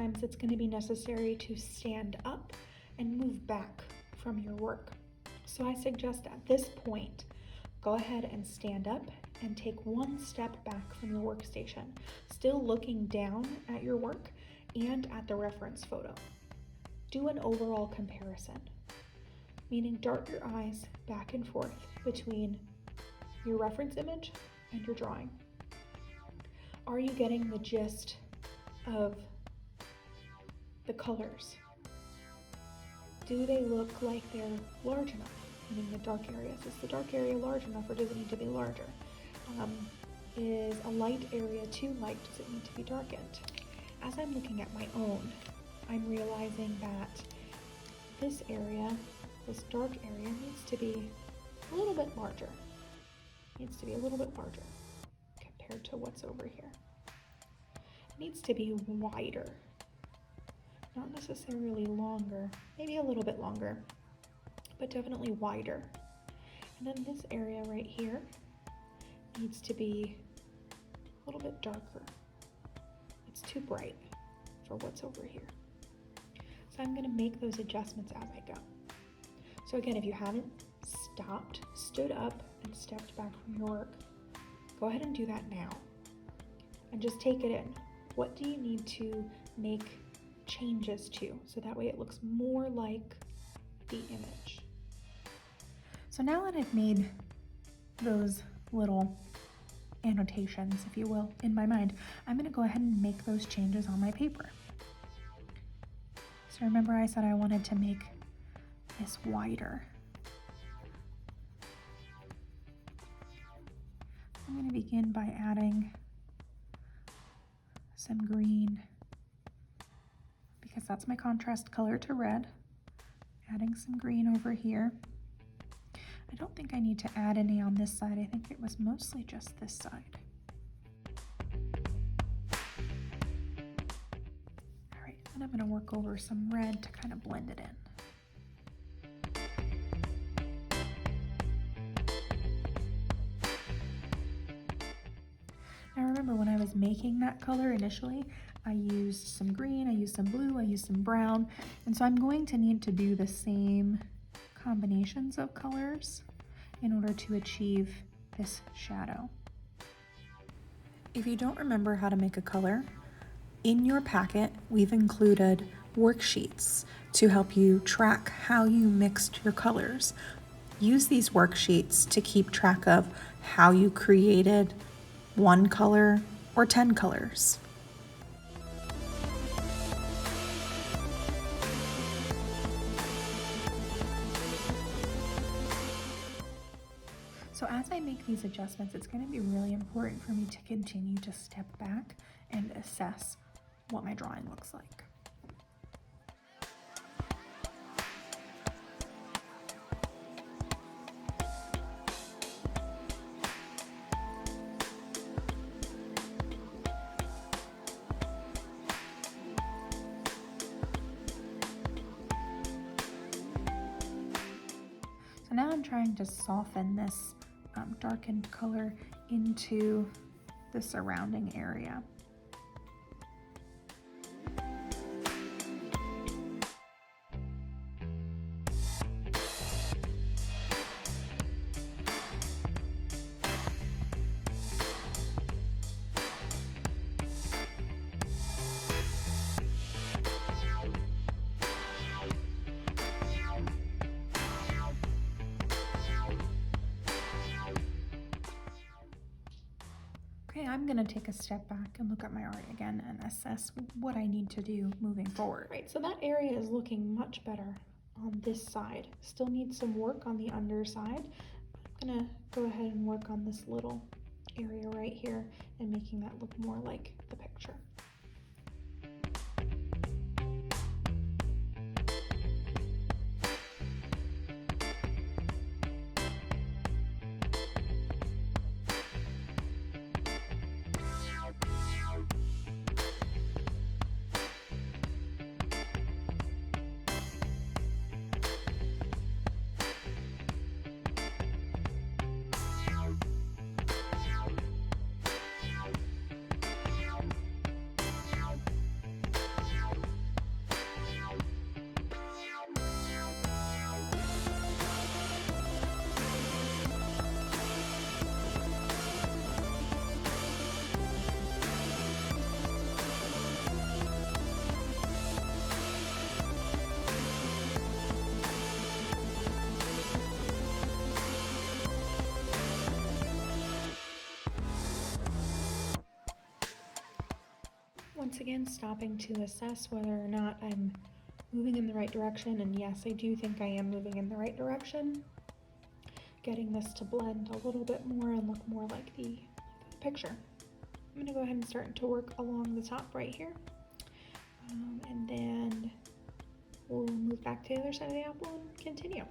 sometimes it's going to be necessary to stand up and move back from your work. So I suggest at this point, go ahead and stand up and take one step back from your workstation, still looking down at your work and at the reference photo. Do an overall comparison, meaning dart your eyes back and forth between your reference image and your drawing. Are you getting the gist of the colors? Do they look like they're large enough? Meaning the dark areas. Is the dark area large enough, or does it need to be larger? Is a light area too light? Does it need to be darkened? As I'm looking at my own, I'm realizing that this area, this dark area, needs to be a little bit larger. Needs to be a little bit larger compared to what's over here. It needs to be wider, not necessarily longer, maybe a little bit longer, but definitely wider. And then this area right here needs to be a little bit darker. It's too bright for what's over here. So I'm gonna make those adjustments as I go. So again, if you haven't stopped, stood up, and stepped back from your work, go ahead and do that now. And just take it in. What do you need to make changes to, so that way it looks more like the image? So now that I've made those little annotations, if you will, in my mind, I'm gonna go ahead and make those changes on my paper. So remember I said I wanted to make this wider. I'm going to begin by adding some green, because that's my contrast color to red. Adding some green over here. I don't think I need to add any on this side. I think it was mostly just this side. All right, then I'm going to work over some red to kind of blend it in. Now remember, when I was making that color initially, I used some green, I used some blue, I used some brown, and so I'm going to need to do the same combinations of colors in order to achieve this shadow. If you don't remember how to make a color, in your packet we've included worksheets to help you track how you mixed your colors. Use these worksheets to keep track of how you created one color or 10 colors. So as I make these adjustments, it's going to be really important for me to continue to step back and assess what my drawing looks like. So now I'm trying to soften this darkened color into the surrounding area. Okay, I'm gonna take a step back and look at my art again and assess what I need to do moving forward. Right, so that area is looking much better on this side. Still needs some work on the underside. I'm gonna go ahead and work on this little area right here and making that look more like the picture. again, stopping to assess whether or not I'm moving in the right direction, and yes, I do think I am moving in the right direction. Getting this to blend a little bit more and look more like the picture. I'm gonna go ahead and start to work along the top right here. And then we'll move back to the other side of the apple and continue.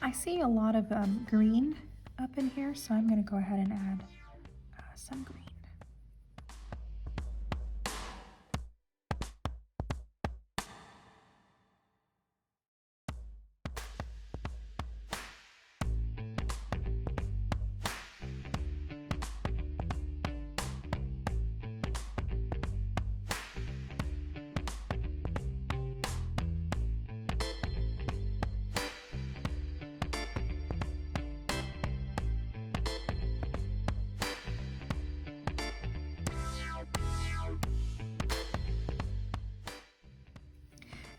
I see a lot of green up in here, so I'm going to go ahead and add some green.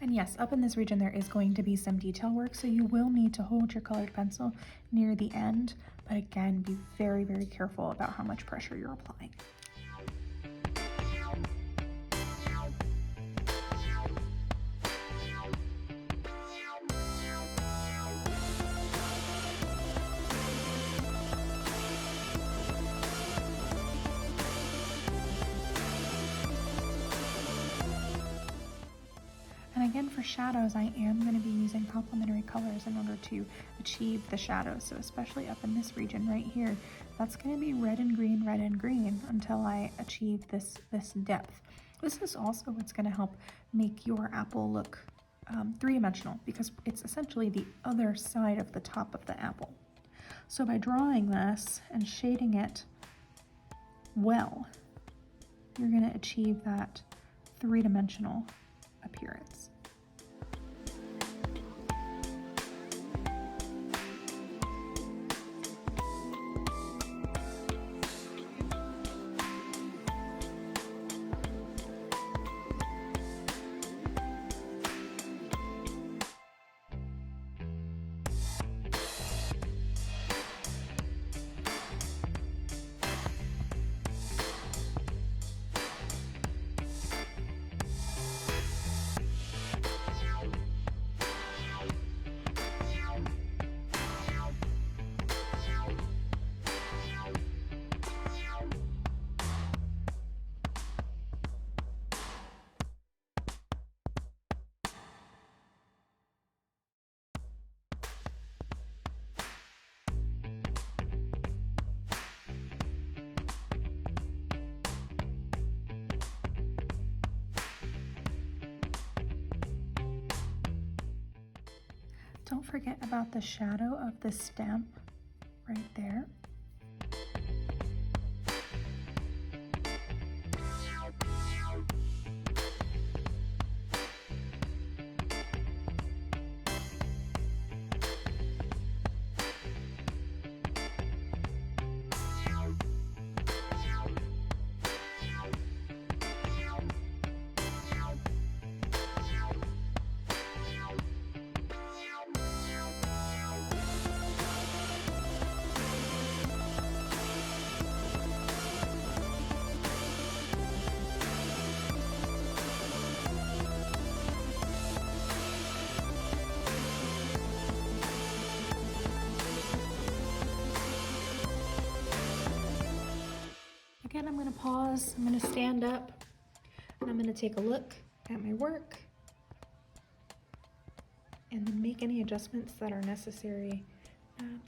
And yes, up in this region there is going to be some detail work, so you will need to hold your colored pencil near the end, but again, be very, very careful about how much pressure you're applying. And again, for shadows, I am going to be using complementary colors in order to achieve the shadows. So especially up in this region right here, that's going to be red and green until I achieve this depth. This is also what's going to help make your apple look three-dimensional, because it's essentially the other side of the top of the apple. So by drawing this and shading it well, you're going to achieve that three-dimensional appearance. Don't forget about the shadow of the stem right there. Again, I'm going to pause, I'm going to stand up, and I'm going to take a look at my work and then make any adjustments that are necessary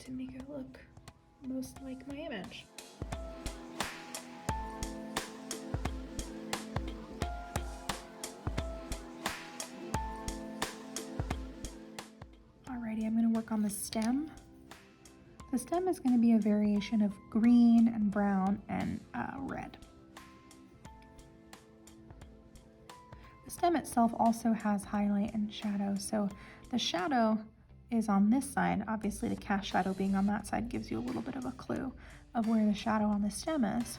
to make it look most like my image. Alrighty, I'm going to work on the stem. The stem is going to be a variation of green and brown and red. stem itself also has highlight and shadow, so the shadow is on this side. Obviously the cast shadow being on that side gives you a little bit of a clue of where the shadow on the stem is.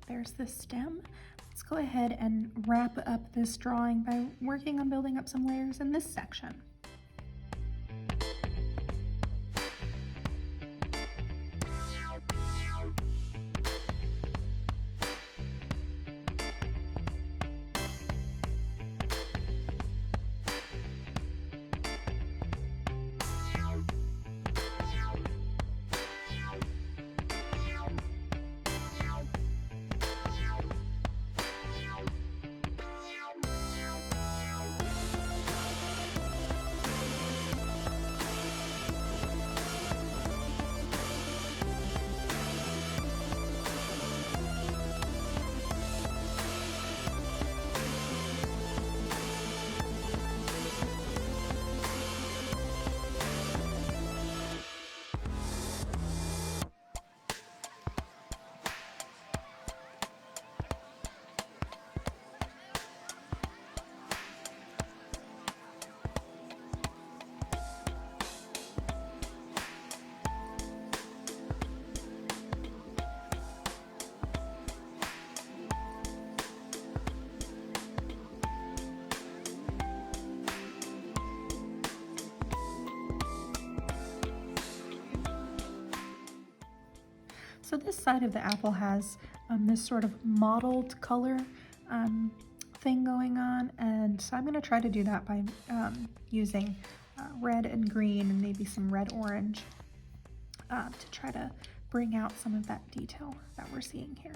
There's the stem. Let's go ahead and wrap up this drawing by working on building up some layers in this section. So this side of the apple has this sort of mottled color thing going on, and so I'm going to try to do that by using red and green and maybe some red orange to try to bring out some of that detail that we're seeing here.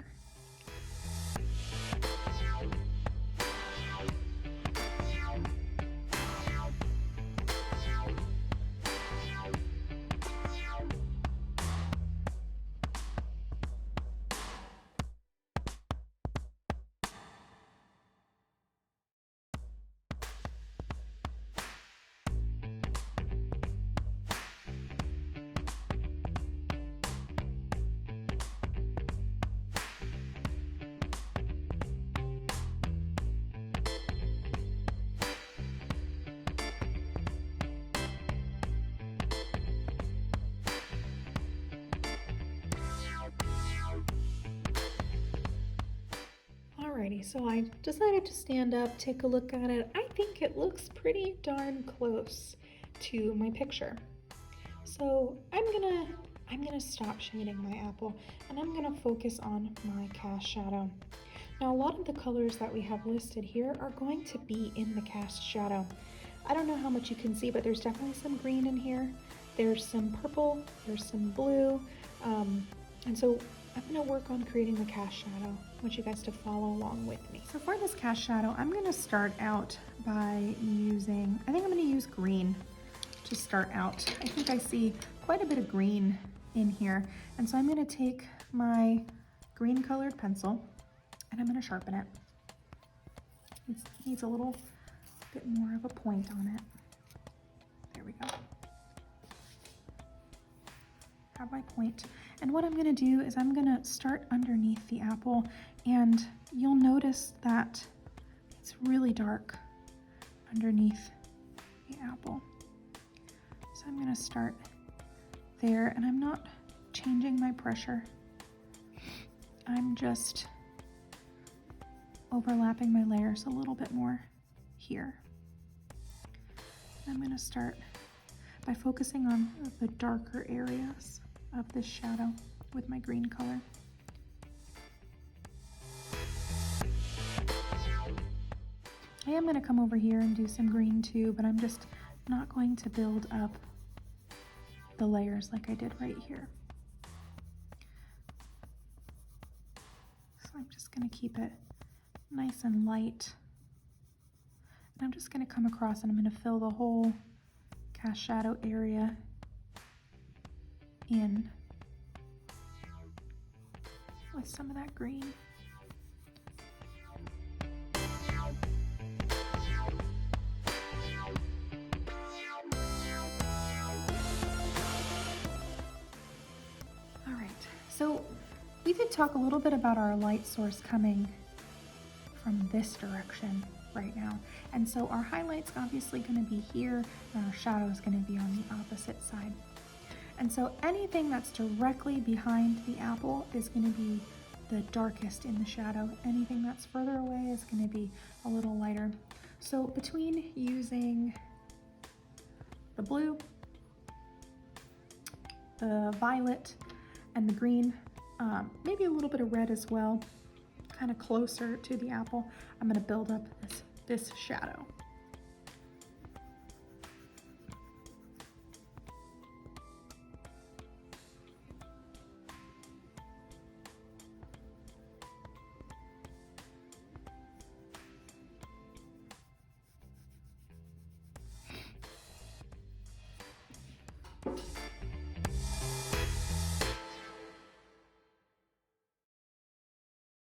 Alrighty, so I decided to stand up, take a look at it. I think it looks pretty darn close to my picture. So I'm gonna stop shading my apple and I'm gonna focus on my cast shadow. Now a lot of the colors that we have listed here are going to be in the cast shadow. I don't know how much you can see, but there's definitely some green in here. There's some purple, there's some blue, and so I'm going to work on creating the cast shadow. I want you guys to follow along with me. So for this cast shadow, I'm going to start out by using, I think I'm going to use green to start out. I think I see quite a bit of green in here. And so I'm going to take my green colored pencil and I'm going to sharpen it. It needs a little bit more of a point on it. There we go. Have my point. And what I'm going to do is I'm going to start underneath the apple, and you'll notice that it's really dark underneath the apple. So I'm going to start there, and I'm not changing my pressure. I'm just overlapping my layers a little bit more here. I'm going to start by focusing on the darker areas of this shadow with my green color. I am going to come over here and do some green too, but I'm just not going to build up the layers like I did right here. going to keep it nice and light. And I'm just going to come across and I'm going to fill the whole cast shadow area in with some of that green. All right, so we did talk a little bit about our light source coming from this direction right now. And so our highlight's obviously going to be here and our shadow is going to be on the opposite side. And so anything that's directly behind the apple is going to be the darkest in the shadow. Anything that's further away is going to be a little lighter. So between using the blue, the violet, and the green, maybe a little bit of red as well, kind of closer to the apple, I'm going to build up this shadow.